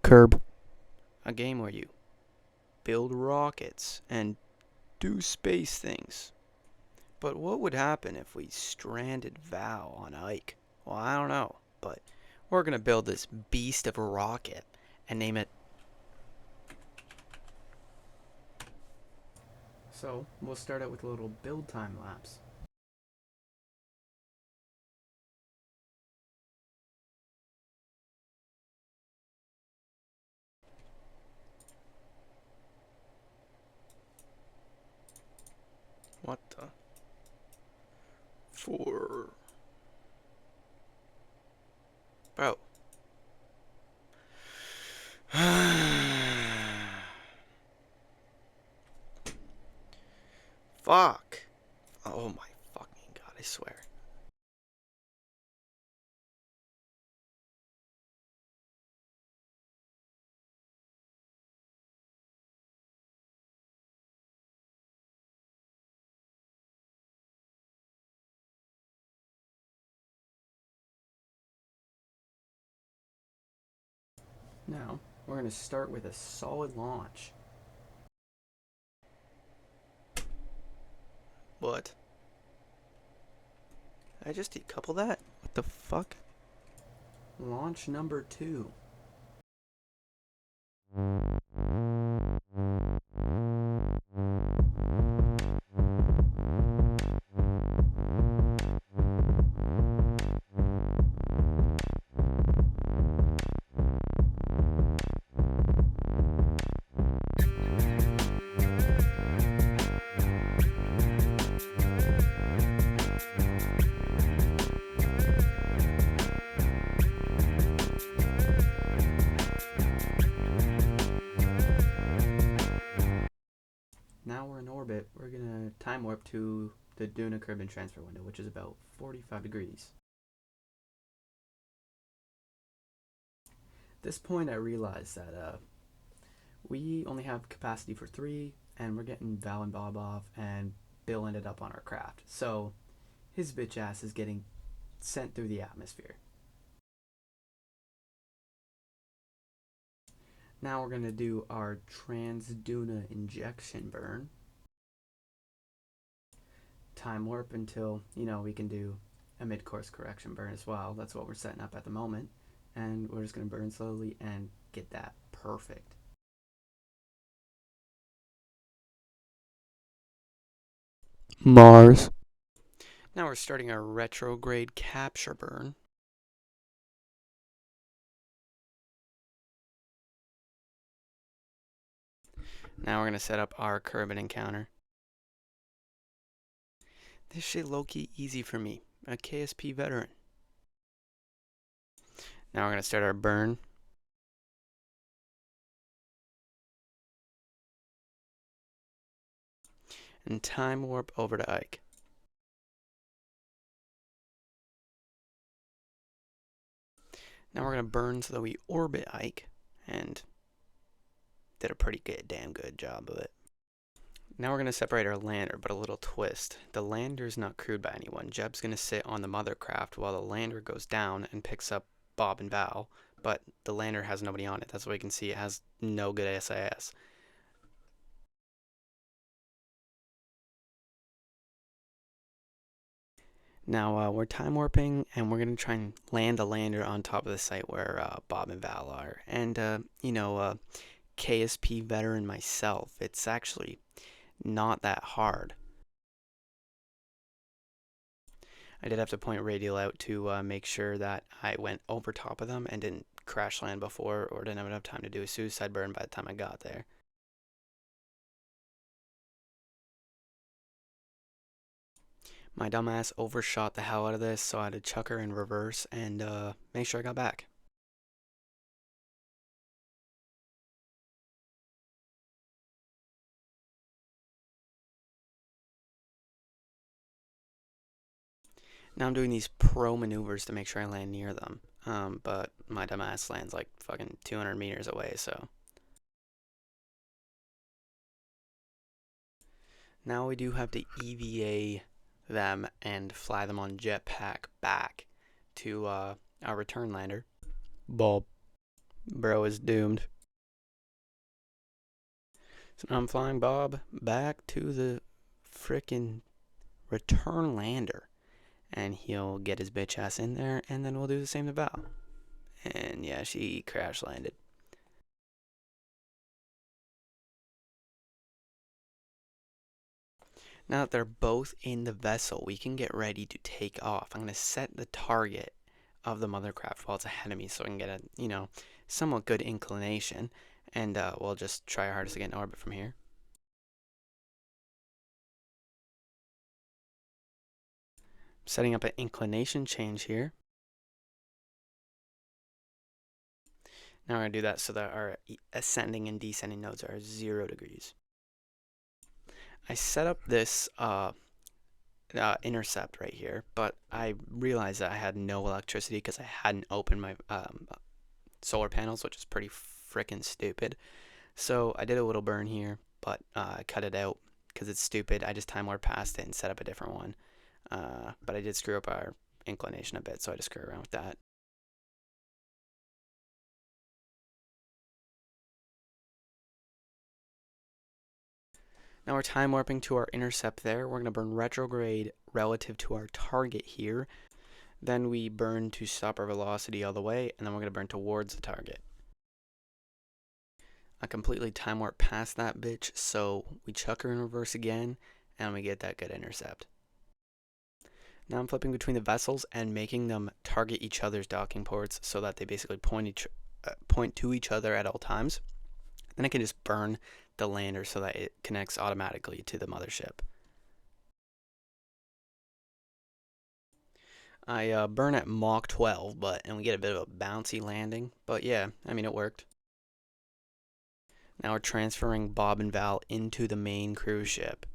Kerb. A game where you build rockets and do space things. But what would happen if we stranded Val on Ike? Well, I don't know, but we're gonna build this beast of a rocket and name it. So, we'll start out with a little build time lapse. What the? For. Bro. Fuck. Oh my fucking god, I swear. Now, we're gonna start with a solid launch. What? Did I just decouple that? What the fuck? Launch number 2. Now we're in orbit, we're gonna time warp to the Duna Kerbin transfer window, which is about 45 degrees. At this point, I realized that we only have capacity for 3, and we're getting Val and Bob off, and Bill ended up on our craft. So his bitch ass is getting sent through the atmosphere. Now we're gonna do our Trans-Duna injection burn. Time warp until, we can do a mid-course correction burn as well. That's what we're setting up at the moment. And we're just gonna burn slowly and get that perfect. Mars. Now we're starting our retrograde capture burn. Now we're gonna set up our Kerbin encounter. This shit low-key easy for me, a KSP veteran. Now we're gonna start our burn. And time warp over to Ike. Now we're gonna burn so that we orbit Ike, and did a pretty damn good job of it. Now we're going to separate our lander, but a little twist. The lander is not crewed by anyone. Jeb's going to sit on the mothercraft while the lander goes down and picks up Bob and Val, but the lander has nobody on it. That's why you can see it has no good SAS. Now we're time warping, and we're going to try and land the lander on top of the site where Bob and Val are. And, KSP veteran myself, it's actually not that hard. I did have to point radial out to make sure that I went over top of them and didn't crash land before, or didn't have enough time to do a suicide burn by the time I got there. My dumbass overshot the hell out of this, so I had to chuck her in reverse and make sure I got back. Now I'm doing these pro maneuvers to make sure I land near them. But my dumbass lands like fucking 200 meters away, so. Now we do have to EVA them and fly them on jetpack back to our return lander. Bob. Bro is doomed. So now I'm flying Bob back to the frickin' return lander. And he'll get his bitch ass in there, and then we'll do the same to Val. And yeah, she crash landed. Now that they're both in the vessel, we can get ready to take off. I'm going to set the target of the mothercraft while it's ahead of me so I can get a, somewhat good inclination. And we'll just try our hardest to get in orbit from here. Setting up an inclination change here. Now we're going to do that so that our ascending and descending nodes are 0 degrees. I set up this intercept right here, but I realized that I had no electricity because I hadn't opened my solar panels, which is pretty freaking stupid. So I did a little burn here, but I cut it out because it's stupid. I just time warped past it and set up a different one. But I did screw up our inclination a bit, so I just screw around with that. Now we're time warping to our intercept there. We're going to burn retrograde relative to our target here. Then we burn to stop our velocity all the way, and then we're going to burn towards the target. I completely time warp past that bitch, so we chuck her in reverse again, and we get that good intercept. Now I'm flipping between the vessels and making them target each other's docking ports so that they basically point to each other at all times. Then I can just burn the lander so that it connects automatically to the mothership. I burn at Mach 12, and we get a bit of a bouncy landing, but yeah, I mean, it worked. Now we're transferring Bob and Val into the main cruise ship.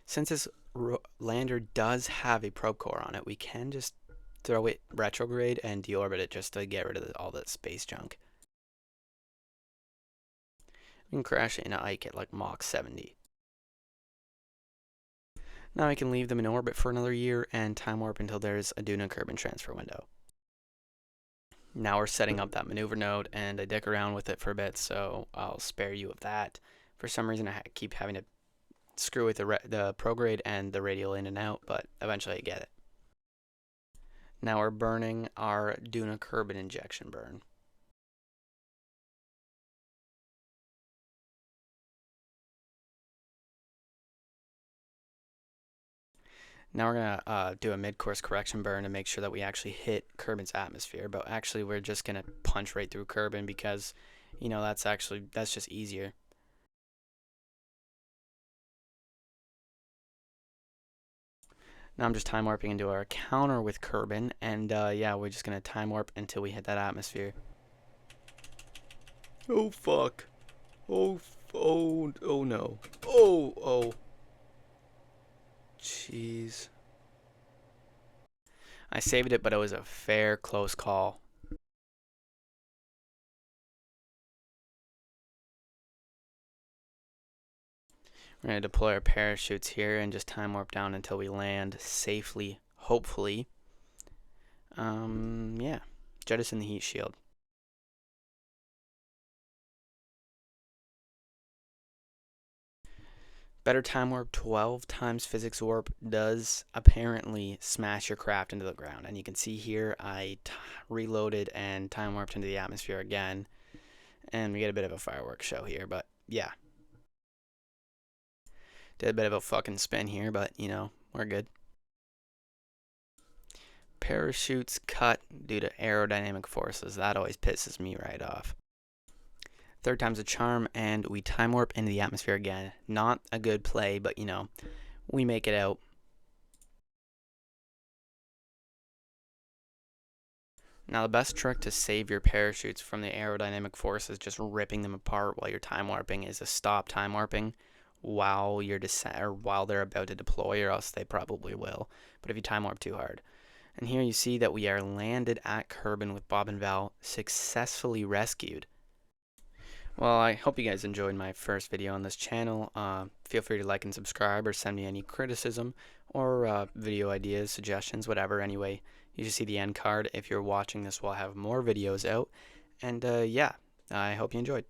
Since this lander does have a probe core on it, we can just throw it retrograde and deorbit it just to get rid of all that space junk. We can crash it into Ike at like Mach 70. Now I can leave them in orbit for another year and time warp until there's a Duna Kerbin transfer window. Now we're setting up that maneuver node, and I dick around with it for a bit, so I'll spare you of that. For some reason, I keep having to screw with the prograde and the radial in and out, but eventually I get it. Now we're burning our Duna Kerbin injection burn. Now we're going to do a mid-course correction burn to make sure that we actually hit Kerbin's atmosphere, but actually we're just going to punch right through Kerbin because, that's just easier. Now I'm just time warping into our counter with Kerbin, and yeah, we're just going to time warp until we hit that atmosphere. Oh, fuck. Oh, oh no. Oh. Jeez. I saved it, but it was a fair close call. We're going to deploy our parachutes here and just time warp down until we land safely, hopefully. Yeah. Jettison the heat shield. Better time warp 12 times physics warp does apparently smash your craft into the ground. And you can see here I reloaded and time warped into the atmosphere again. And we get a bit of a fireworks show here, but yeah. Did a bit of a fucking spin here, but we're good. Parachutes cut due to aerodynamic forces. That always pisses me right off. Third time's a charm, and we time warp into the atmosphere again. Not a good play, but we make it out. Now the best trick to save your parachutes from the aerodynamic forces just ripping them apart while you're time warping is to stop time warping while while they're about to deploy, or else they probably will. But if you time warp too hard. And here you see that we are landed at Kerbin with Bob and Val successfully rescued. Well, I hope you guys enjoyed my first video on this channel. Feel free to like and subscribe or send me any criticism or video ideas, suggestions, whatever. Anyway, you just see the end card. If you're watching this, we'll have more videos out. And yeah, I hope you enjoyed.